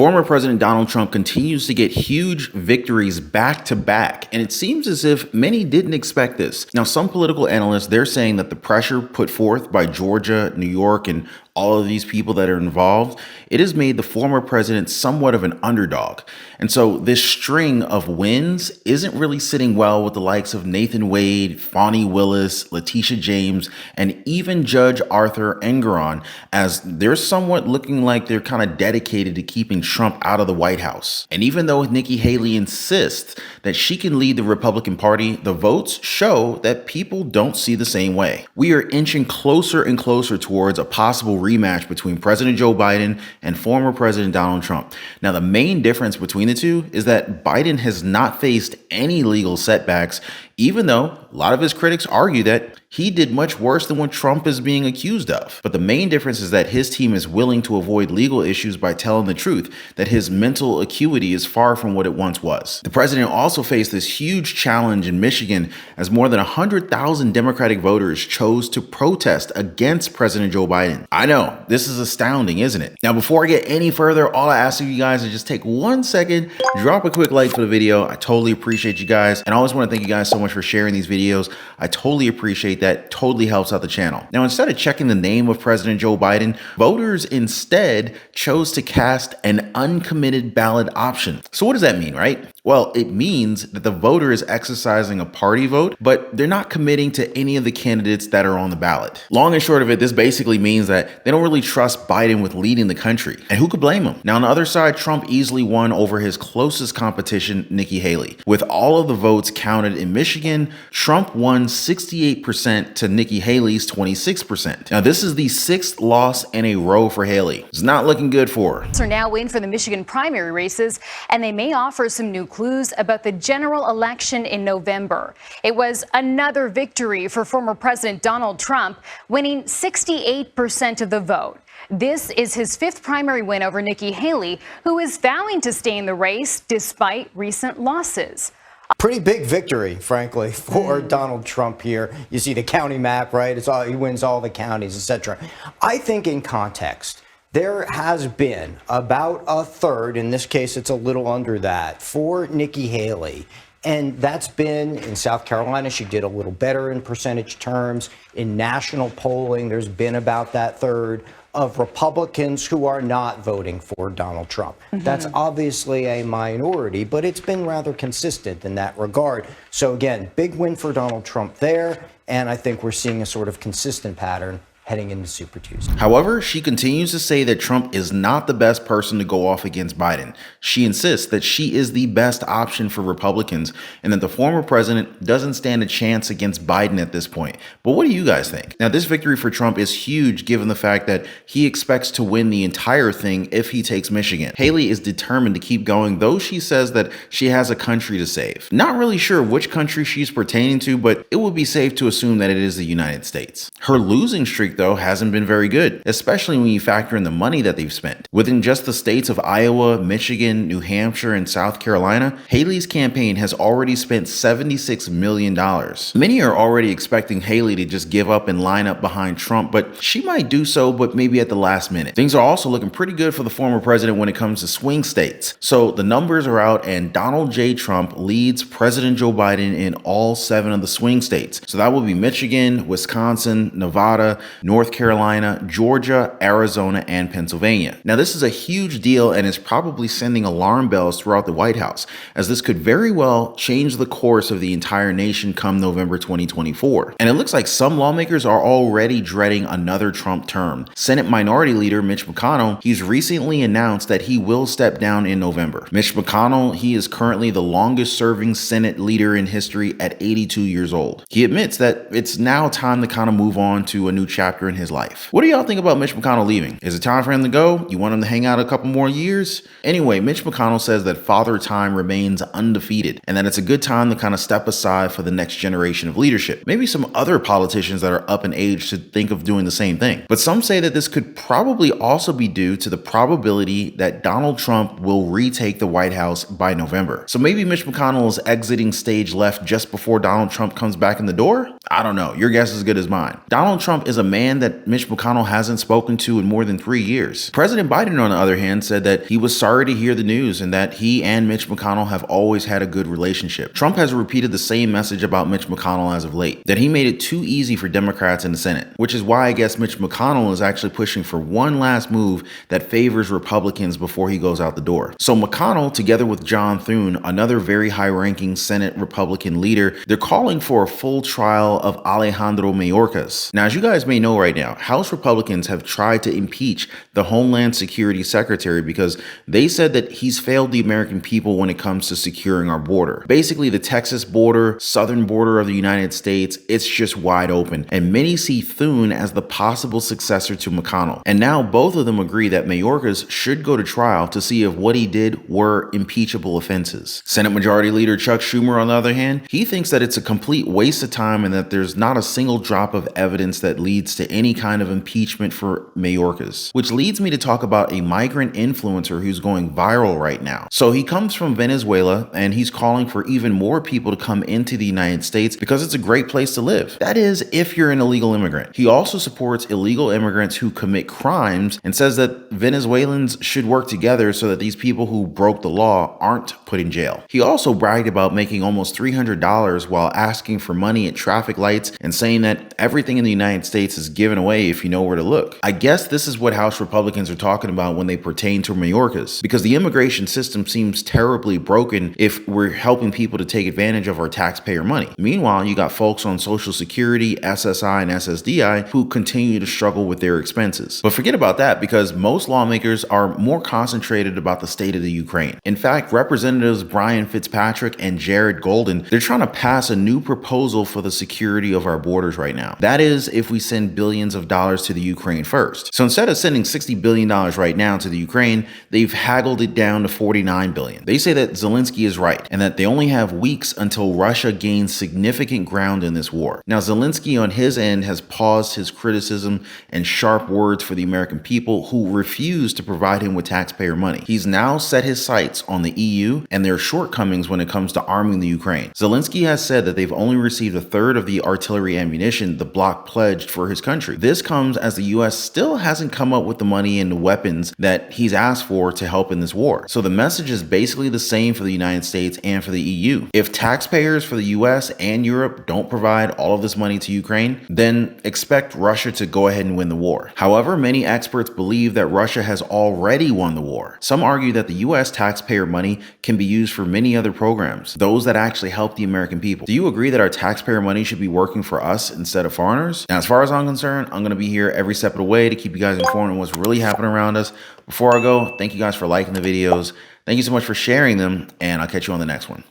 Former President Donald Trump continues to get huge victories back to back, and it seems as if many didn't expect this. Now, some political analysts, they're saying that the pressure put forth by Georgia, New York, and all of these people that are involved, it has made the former president somewhat of an underdog. And so this string of wins isn't really sitting well with the likes of Nathan Wade, Fani Willis, Letitia James, and even Judge Arthur Engoron, as they're somewhat looking like they're kind of dedicated to keeping Trump out of the White House. And even though Nikki Haley insists that she can lead the Republican Party, the votes show that people don't see the same way. We are inching closer and closer towards a possible rematch between President Joe Biden and former President Donald Trump. Now, the main difference between the two is that Biden has not faced any legal setbacks, even though a lot of his critics argue that he did much worse than what Trump is being accused of. But the main difference is that his team is willing to avoid legal issues by telling the truth, that his mental acuity is far from what it once was. The president also faced this huge challenge in Michigan as more than 100,000 Democratic voters chose to protest against President Joe Biden. I know, this is astounding, isn't it? Now, before I get any further, all I ask of you guys is just take 1 second, drop a quick like for the video. I totally appreciate you guys. And I always want to thank you guys so much for sharing these videos. I totally appreciate that. Totally helps out the channel. Now, instead of checking the name of President Joe Biden, voters instead chose to cast an uncommitted ballot option. So what does that mean, right? Well, it means that the voter is exercising a party vote, but they're not committing to any of the candidates that are on the ballot. Long and short of it, this basically means that they don't really trust Biden with leading the country. And who could blame him? Now, on the other side, Trump easily won over his closest competition, Nikki Haley. With all of the votes counted in Michigan, Trump won 68% to Nikki Haley's 26%. Now, this is the 6th loss in a row for Haley. It's not looking good for her. Are now in for the Michigan primary races, and they may offer some new clues about the general election in November. It was another victory for former President Donald Trump, winning 68% of the vote. This is his 5th primary win over Nikki Haley, who is vowing to stay in the race despite recent losses. Pretty big victory, frankly, for Donald Trump here. You see the county map, right? He wins all the counties, etc. I think in context, there has been about a third, in this case it's a little under that, for Nikki Haley. And that's been in South Carolina. She did a little better in percentage terms. In national polling, there's been about that third of Republicans who are not voting for Donald Trump. That's obviously a minority, but it's been rather consistent in that regard. So again, big win for Donald Trump there. And I think we're seeing a sort of consistent pattern heading into Super Tuesday. However, she continues to say that Trump is not the best person to go off against Biden. She insists that she is the best option for Republicans and that the former president doesn't stand a chance against Biden at this point. But what do you guys think? Now, this victory for Trump is huge given the fact that he expects to win the entire thing if he takes Michigan. Haley is determined to keep going, though she says that she has a country to save. Not really sure which country she's pertaining to, but it would be safe to assume that it is the United States. Her losing streak, though, hasn't been very good, especially when you factor in the money that they've spent. Within just the states of Iowa, Michigan, New Hampshire, and South Carolina, Haley's campaign has already spent $76 million. Many are already expecting Haley to just give up and line up behind Trump, but she might do so, but maybe at the last minute. Things are also looking pretty good for the former president when it comes to swing states. So the numbers are out, and Donald J. Trump leads President Joe Biden in all 7 of the swing states. So that will be Michigan, Wisconsin, Nevada, North Carolina, Georgia, Arizona, and Pennsylvania. Now, this is a huge deal and is probably sending alarm bells throughout the White House, as this could very well change the course of the entire nation come November 2024. And it looks like some lawmakers are already dreading another Trump term. Senate Minority Leader Mitch McConnell, he's recently announced that he will step down in November. Mitch McConnell, he is currently the longest serving Senate leader in history at 82 years old. He admits that it's now time to kind of move on to a new chapter in his life. What do y'all think about Mitch McConnell leaving? Is it time for him to go? You want him to hang out a couple more years? Anyway, Mitch McConnell says that Father Time remains undefeated and that it's a good time to kind of step aside for the next generation of leadership. Maybe some other politicians that are up in age should think of doing the same thing. But some say that this could probably also be due to the probability that Donald Trump will retake the White House by November. So maybe Mitch McConnell is exiting stage left just before Donald Trump comes back in the door? I don't know. Your guess is as good as mine. Donald Trump is a man that Mitch McConnell hasn't spoken to in more than 3 years. President Biden, on the other hand, said that he was sorry to hear the news and that he and Mitch McConnell have always had a good relationship. Trump has repeated the same message about Mitch McConnell as of late, that he made it too easy for Democrats in the Senate, which is why I guess Mitch McConnell is actually pushing for one last move that favors Republicans before he goes out the door. So McConnell, together with John Thune, another very high-ranking Senate Republican leader, they're calling for a full trial of Alejandro Mayorkas. Now, as you guys may know right now, House Republicans have tried to impeach the Homeland Security Secretary because they said that he's failed the American people when it comes to securing our border. Basically, the Texas border, southern border of the United States, it's just wide open. And many see Thune as the possible successor to McConnell. And now both of them agree that Mayorkas should go to trial to see if what he did were impeachable offenses. Senate Majority Leader Chuck Schumer, on the other hand, he thinks that it's a complete waste of time and that there's not a single drop of evidence that leads to any kind of impeachment for Mayorkas. Which leads me to talk about a migrant influencer who's going viral right now. So he comes from Venezuela and he's calling for even more people to come into the United States because it's a great place to live. That is, if you're an illegal immigrant. He also supports illegal immigrants who commit crimes and says that Venezuelans should work together so that these people who broke the law aren't put in jail. He also bragged about making almost $300 while asking for money at traffic lights and saying that everything in the United States is given away if you know where to look. I guess this is what House Republicans are talking about when they pertain to Mayorkas, because the immigration system seems terribly broken if we're helping people to take advantage of our taxpayer money. Meanwhile, you got folks on Social Security, SSI, and SSDI who continue to struggle with their expenses. But forget about that, because most lawmakers are more concentrated about the state of the Ukraine. In fact, Representatives Brian Fitzpatrick and Jared Golden, they're trying to pass a new proposal for the security of our borders right now. That is, if we send billions of dollars to the Ukraine first. So instead of sending $60 billion right now to the Ukraine, they've haggled it down to $49 billion. They say that Zelensky is right and that they only have weeks until Russia gains significant ground in this war. Now, Zelensky on his end has paused his criticism and sharp words for the American people who refuse to provide him with taxpayer money. He's now set his sights on the EU and their shortcomings when it comes to arming the Ukraine. Zelensky has said that they've only received a third of the artillery ammunition the bloc pledged for his country. This comes as the US still hasn't come up with the money and the weapons that he's asked for to help in this war. So the message is basically the same for the United States and for the EU. If taxpayers for the US and Europe don't provide all of this money to Ukraine, then expect Russia to go ahead and win the war. However, many experts believe that Russia has already won the war. Some argue that the US taxpayer money can be used for many other programs, those that actually help the American people. Do you agree that our taxpayer money should be working for us instead of foreigners? Now, as far as I'm concerned, I'm going to be here every step of the way to keep you guys informed on what's really happening around us. Before I go, thank you guys for liking the videos. Thank you so much for sharing them, and I'll catch you on the next one.